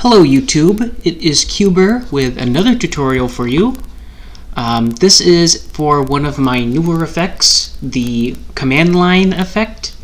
Hello YouTube, it is Cuber with another tutorial for you. This is for one of my newer effects, the command line effect.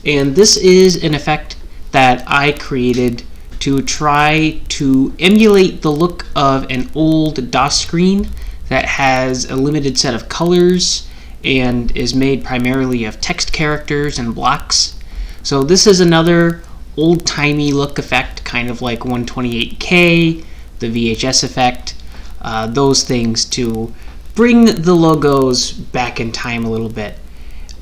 And this is an effect that I created to try to emulate the look of an old DOS screen that has a limited set of colors and is made primarily of text characters and blocks. So this is another old-timey look effect, kind of like 128K, the VHS effect, those things to bring the logos back in time a little bit.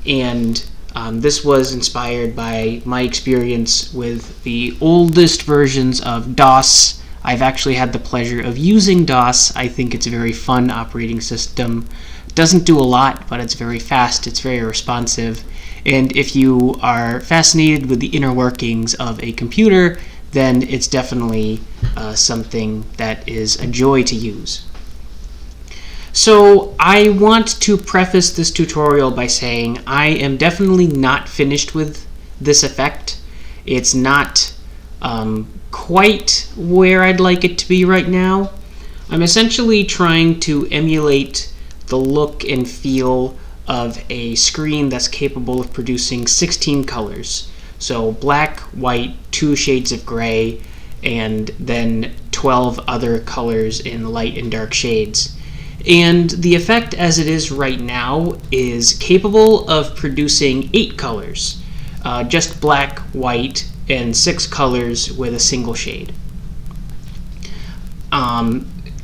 And this was inspired by my experience with the oldest versions of DOS. I've actually had the pleasure of using DOS. I think it's a very fun operating system. It doesn't do a lot, but it's very fast, it's very responsive. And if you are fascinated with the inner workings of a computer, then it's definitely something that is a joy to use. So I want to preface this tutorial by saying I am definitely not finished with this effect. It's not quite where I'd like it to be right now. I'm essentially trying to emulate the look and feel of a screen that's capable of producing 16 colors. So black, white, 2 shades of gray, and then 12 other colors in light and dark shades. And the effect as it is right now is capable of producing 8 colors, just black, white, and 6 colors with a single shade.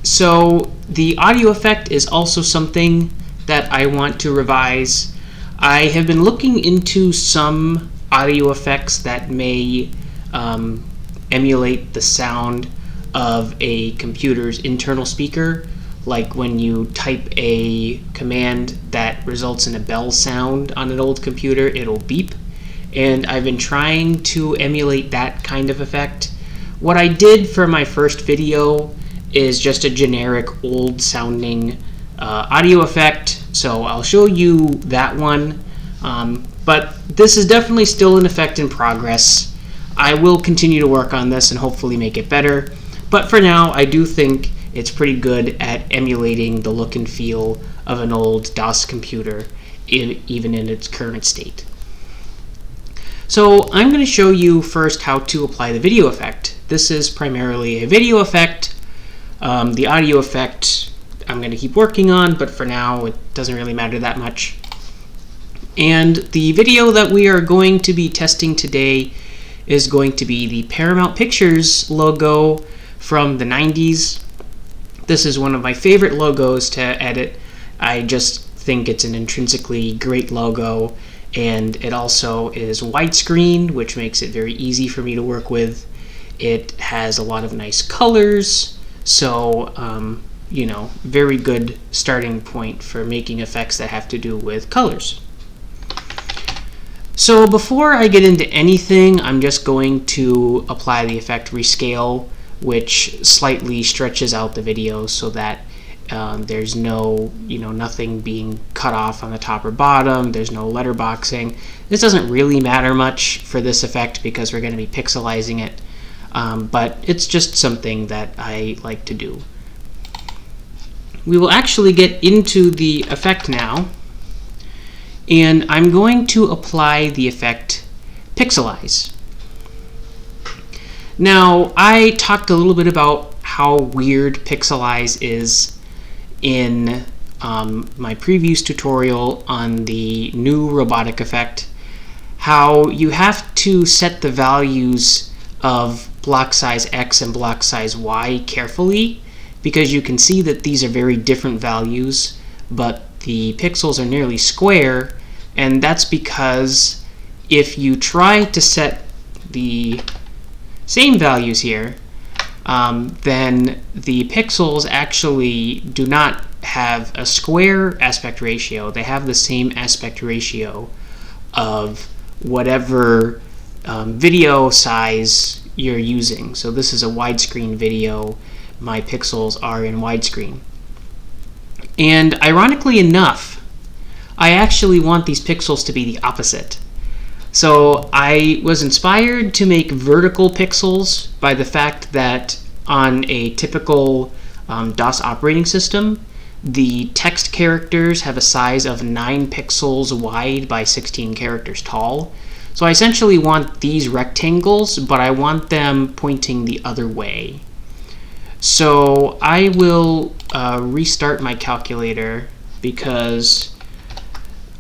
So the audio effect is also something that I want to revise. I have been looking into some audio effects that may emulate the sound of a computer's internal speaker, like when you type a command that results in a bell sound on an old computer, it'll beep. And I've been trying to emulate that kind of effect. What I did for my first video is just a generic old sounding audio effect, so I'll show you that one, but this is definitely still an effect in progress. I will continue to work on this and hopefully make it better, but for now I do think it's pretty good at emulating the look and feel of an old DOS computer, even in its current state. So I'm going to show you first how to apply the video effect. This is primarily a video effect. The audio effect I'm going to keep working on, but for now it doesn't really matter that much. And the video that we are going to be testing today is going to be the Paramount Pictures logo from the 90s. This is one of my favorite logos to edit. I just think it's an intrinsically great logo, and it also is widescreen, which makes it very easy for me to work with. It has a lot of nice colors, so you know, very good starting point for making effects that have to do with colors. So before I get into anything, I'm just going to apply the effect Rescale, which slightly stretches out the video so that there's no, nothing being cut off on the top or bottom. There's no letterboxing. This doesn't really matter much for this effect because we're going to be pixelizing it, but it's just something that I like to do. We will actually get into the effect now, and I'm going to apply the effect Pixelize. Now, I talked a little bit about how weird Pixelize is in my previous tutorial on the new robotic effect, how you have to set the values of block size X and block size Y carefully, because you can see that these are very different values, but the pixels are nearly square, and that's because if you try to set the same values here, then the pixels actually do not have a square aspect ratio. They have the same aspect ratio of whatever video size you're using. So this is a widescreen video. My pixels are in widescreen. And ironically enough, I actually want these pixels to be the opposite. So I was inspired to make vertical pixels by the fact that on a typical DOS operating system, the text characters have a size of 9 pixels wide by 16 characters tall. So I essentially want these rectangles, but I want them pointing the other way. So I will restart my calculator because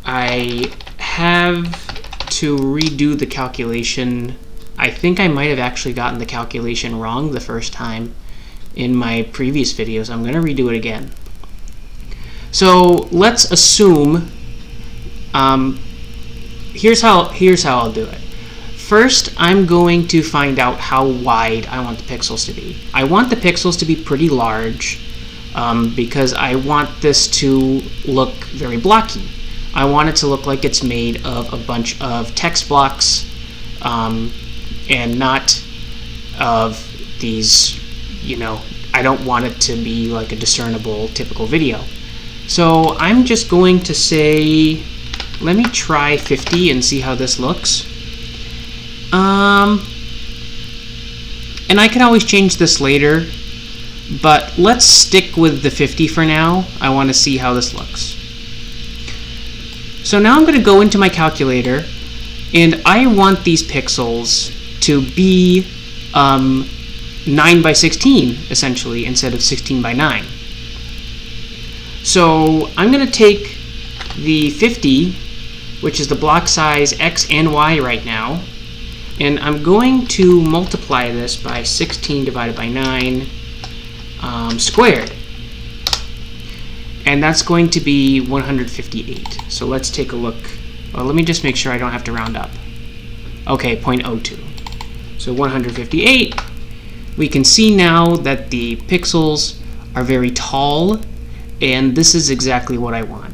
I have to redo the calculation. I think I might have actually gotten the calculation wrong the first time in my previous videos. I'm going to redo it again. So let's assume, here's how I'll do it. First, I'm going to find out how wide I want the pixels to be. I want the pixels to be pretty large because I want this to look very blocky. I want it to look like it's made of a bunch of text blocks and not of these, I don't want it to be like a discernible typical video. So I'm just going to say, let me try 50 and see how this looks. And I can always change this later, but let's stick with the 50 for now. I want to see how this looks. So now I'm going to go into my calculator, and I want these pixels to be 9 by 16, essentially, instead of 16 by 9. So I'm going to take the 50, which is the block size X and Y right now, and I'm going to multiply this by 16 divided by 9 squared. And that's going to be 158. So let's take a look. Well, let me just make sure I don't have to round up. Okay, 0.02. So 158. We can see now that the pixels are very tall, and this is exactly what I want.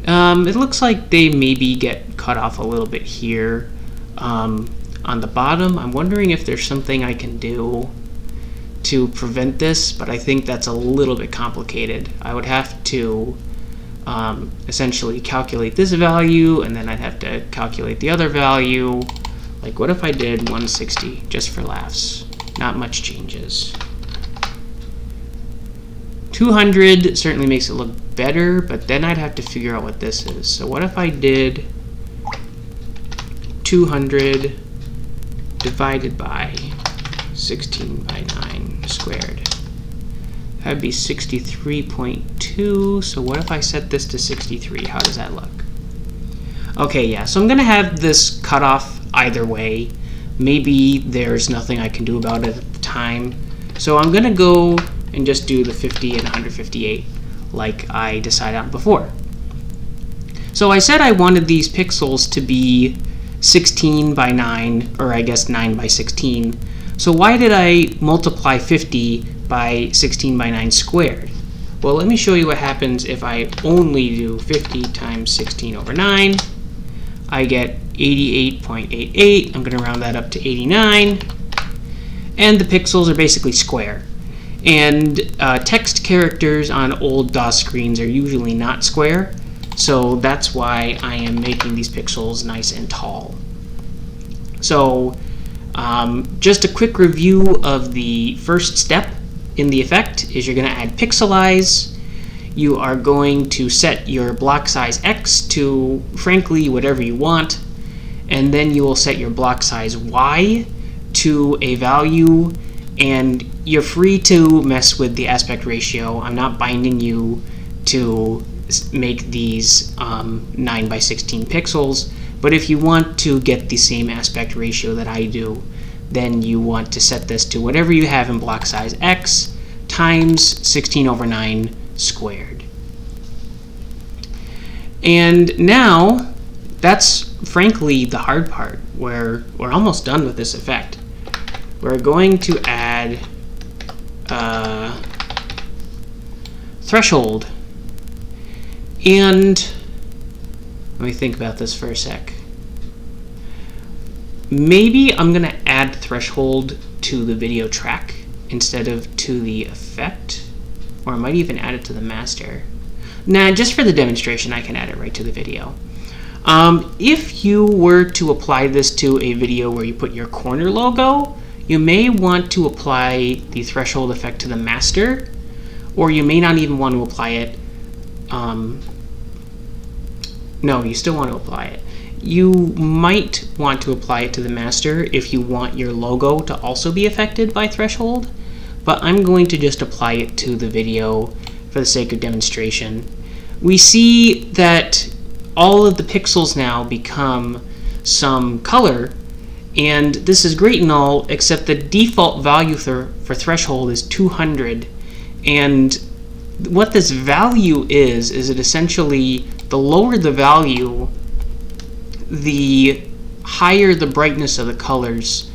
It looks like they maybe get cut off a little bit here on the bottom. I'm wondering if there's something I can do to prevent this, but I think that's a little bit complicated. I would have to essentially calculate this value, and then I'd have to calculate the other value. Like, what if I did 160 just for laughs? Not much changes. 200 certainly makes it look better, but then I'd have to figure out what this is. So what if I did 200 divided by 16 by 9 squared? That would be 63.2. So what if I set this to 63? How does that look? Okay, yeah, so I'm going to have this cut off either way. Maybe there's nothing I can do about it at the time. So I'm going to go and just do the 50 and 158 like I decided on before. So I said I wanted these pixels to be 16 by 9, or I guess 9 by 16. So why did I multiply 50 by 16 by 9 squared? Well, let me show you what happens if I only do 50 times 16 over 9. I get 88.88. I'm going to round that up to 89. And the pixels are basically square. And text characters on old DOS screens are usually not square. So that's why I am making these pixels nice and tall. So just a quick review of the first step in the effect is you're going to add Pixelize. You are going to set your block size X to, frankly, whatever you want. And then you will set your block size Y to a value. And you're free to mess with the aspect ratio. I'm not binding you to make these 9 by 16 pixels. But if you want to get the same aspect ratio that I do, then you want to set this to whatever you have in block size X times 16 over 9 squared. And now, that's frankly the hard part, where we're almost done with this effect. We're going to add threshold. And let me think about this for a sec. Maybe I'm going to add threshold to the video track instead of to the effect, or I might even add it to the master. Nah, just for the demonstration, I can add it right to the video. If you were to apply this to a video where you put your corner logo, you may want to apply the threshold effect to the master, or you may not even want to apply it. No, you still want to apply it. You might want to apply it to the master if you want your logo to also be affected by threshold, but I'm going to just apply it to the video for the sake of demonstration. We see that all of the pixels now become some color, and this is great and all, except the default value for threshold is 200, and what this value is it essentially, the lower the value, the higher the brightness of the colors.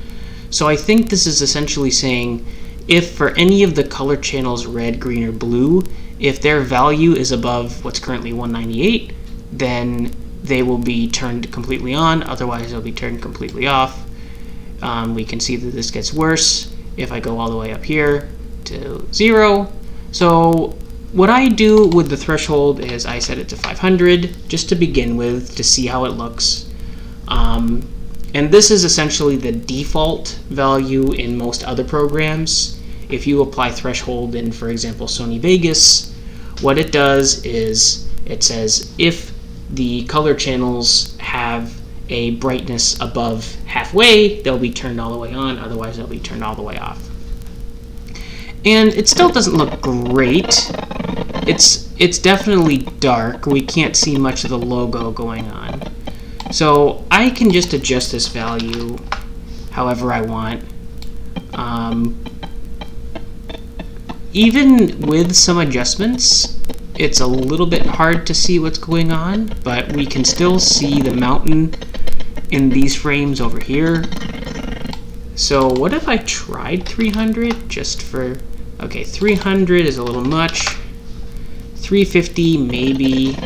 So I think this is essentially saying if for any of the color channels red, green, or blue, if their value is above what's currently 198, then they will be turned completely on, otherwise they'll be turned completely off. We can see that this gets worse if I go all the way up here to 0. So what I do with the threshold is I set it to 500 just to begin with, to see how it looks. And this is essentially the default value in most other programs. If you apply threshold in, for example, Sony Vegas, what it does is it says if the color channels have a brightness above halfway, they'll be turned all the way on, otherwise they'll be turned all the way off. And it still doesn't look great. It's definitely dark. We can't see much of the logo going on. So I can just adjust this value however I want. Even with some adjustments, it's a little bit hard to see what's going on, but we can still see the mountain in these frames over here. So what if I tried 300 just for, okay, 300 is a little much. 350 maybe.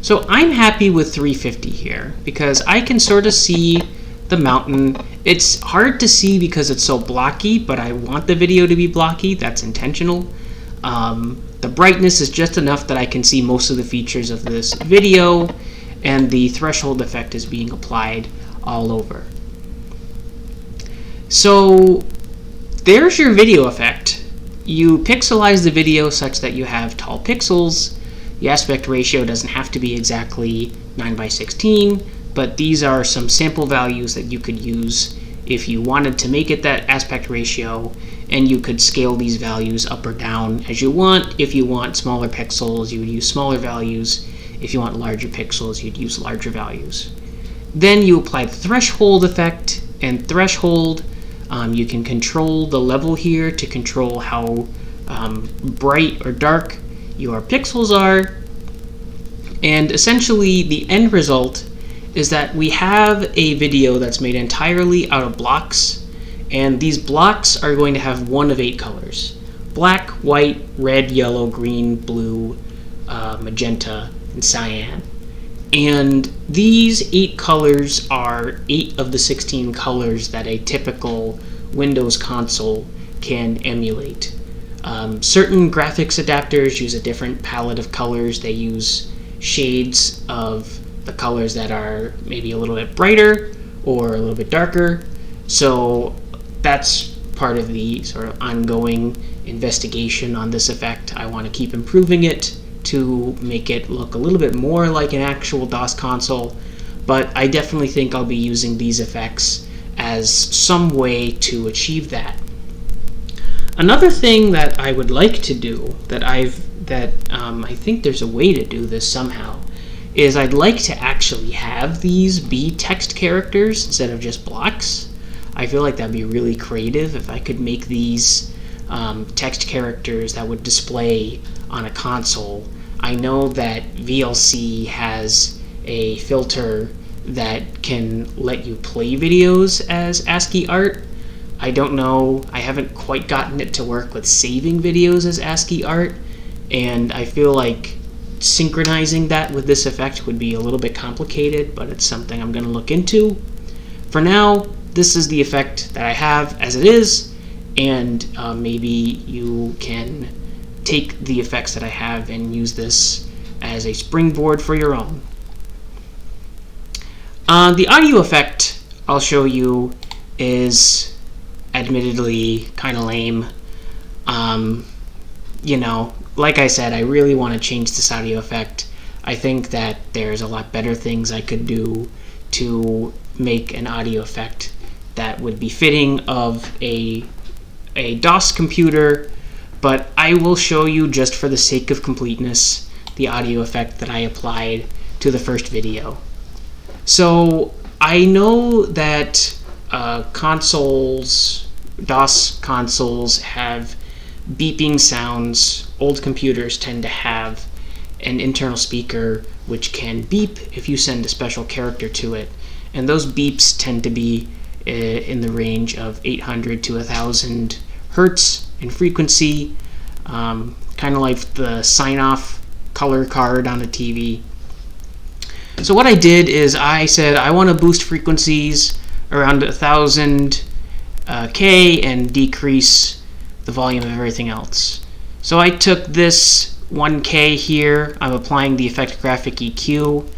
So I'm happy with 350 here because I can sort of see the mountain. It's hard to see because it's so blocky, but I want the video to be blocky. That's intentional. The brightness is just enough that I can see most of the features of this video, and the threshold effect is being applied all over. So there's your video effect. You pixelize the video such that you have tall pixels. The aspect ratio doesn't have to be exactly 9:16, but these are some sample values that you could use if you wanted to make it that aspect ratio, and you could scale these values up or down as you want. If you want smaller pixels, you would use smaller values. If you want larger pixels, you'd use larger values. Then you apply the threshold effect, and threshold, you can control the level here to control how bright or dark your pixels are. And essentially the end result is that we have a video that's made entirely out of blocks, and these blocks are going to have one of 8 colors: black, white, red, yellow, green, blue, magenta, and cyan. And these 8 colors are 8 of the 16 colors that a typical Windows console can emulate. Certain graphics adapters use a different palette of colors. They use shades of the colors that are maybe a little bit brighter or a little bit darker. So that's part of the sort of ongoing investigation on this effect. I want to keep improving it to make it look a little bit more like an actual DOS console, but I definitely think I'll be using these effects as some way to achieve that. Another thing that I would like to do, I think there's a way to do this somehow, is I'd like to actually have these be text characters instead of just blocks. I feel like that'd be really creative if I could make these text characters that would display on a console. I know that VLC has a filter that can let you play videos as ASCII art. I don't know, I haven't quite gotten it to work with saving videos as ASCII art, and I feel like synchronizing that with this effect would be a little bit complicated, but it's something I'm going to look into. For now, this is the effect that I have as it is, and maybe you can take the effects that I have and use this as a springboard for your own. The audio effect I'll show you is admittedly kind of lame. You know, like I said, I really want to change this audio effect. I think that there's a lot better things I could do to make an audio effect that would be fitting of a DOS computer, but I will show you, just for the sake of completeness, the audio effect that I applied to the first video. So I know that DOS consoles have beeping sounds. Old computers tend to have an internal speaker which can beep if you send a special character to it, and those beeps tend to be in the range of 800 to 1000 hertz in frequency, kind of like the sign-off color card on a TV. So what I did is I said I want to boost frequencies around 1000 K and decrease the volume of everything else. So I took this 1K here, I'm applying the effect graphic EQ,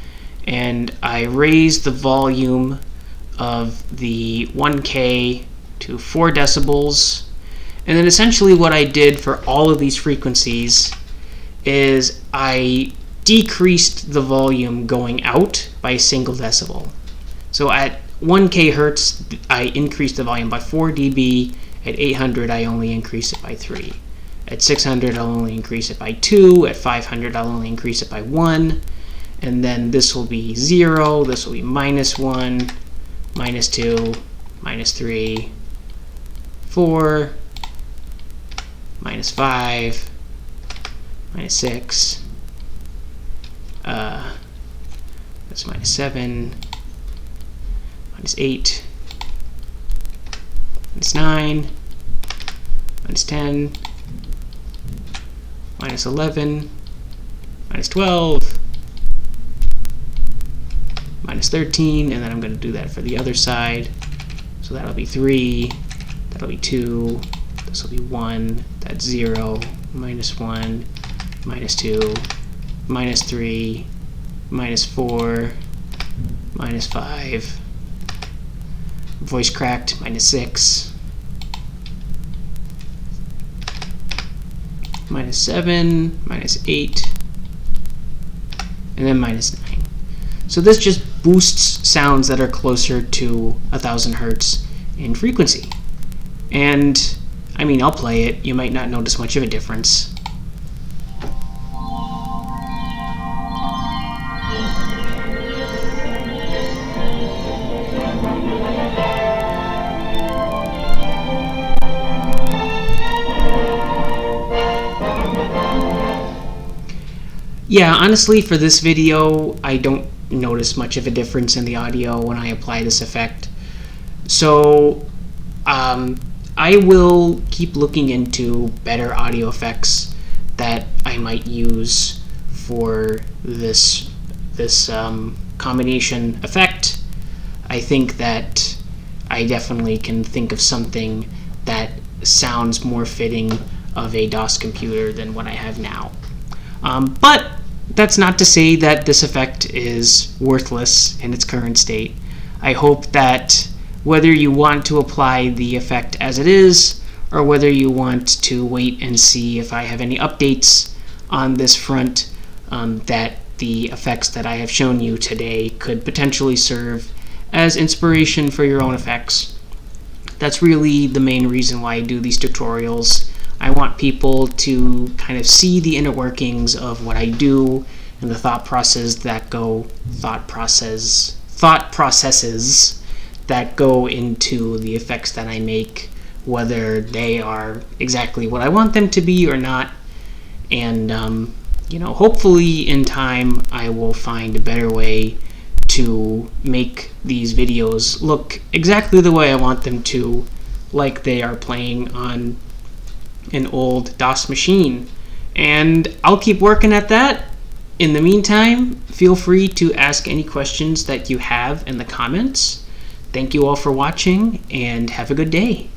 and I raised the volume of the 1K to 4 decibels. And then essentially what I did for all of these frequencies is I decreased the volume going out by a single decibel. So at 1K hertz, I increased the volume by 4 dB. At 800, I only increase it by 3. At 600, I'll only increase it by 2. At 500, I'll only increase it by 1. And then this will be 0. This will be -1, -2, -3, 4, -5, -6. That's -7, -8, -9, -10, -11, -12, -13, and then I'm going to do that for the other side. So that'll be 3, that'll be 2, this will be 1, that's 0, -1, -2, -3, -4, -5, voice cracked, -6, -7, -8, and then -9. So this just boosts sounds that are closer to 1000 hertz in frequency. And I mean, I'll play it. You might not notice much of a difference. Yeah, honestly, for this video, I don't notice much of a difference in the audio when I apply this effect. So I will keep looking into better audio effects that I might use for this combination effect. I think that I definitely can think of something that sounds more fitting of a DOS computer than what I have now. But that's not to say that this effect is worthless in its current state. I hope that whether you want to apply the effect as it is, or whether you want to wait and see if I have any updates on this front, that the effects that I have shown you today could potentially serve as inspiration for your own effects. That's really the main reason why I do these tutorials. I want people to kind of see the inner workings of what I do and the thought processes that go into the effects that I make, whether they are exactly what I want them to be or not. And you know, hopefully in time I will find a better way to make these videos look exactly the way I want them to, like they are playing on an old DOS machine. And I'll keep working at that. In the meantime, feel free to ask any questions that you have in the comments. Thank you all for watching, and have a good day.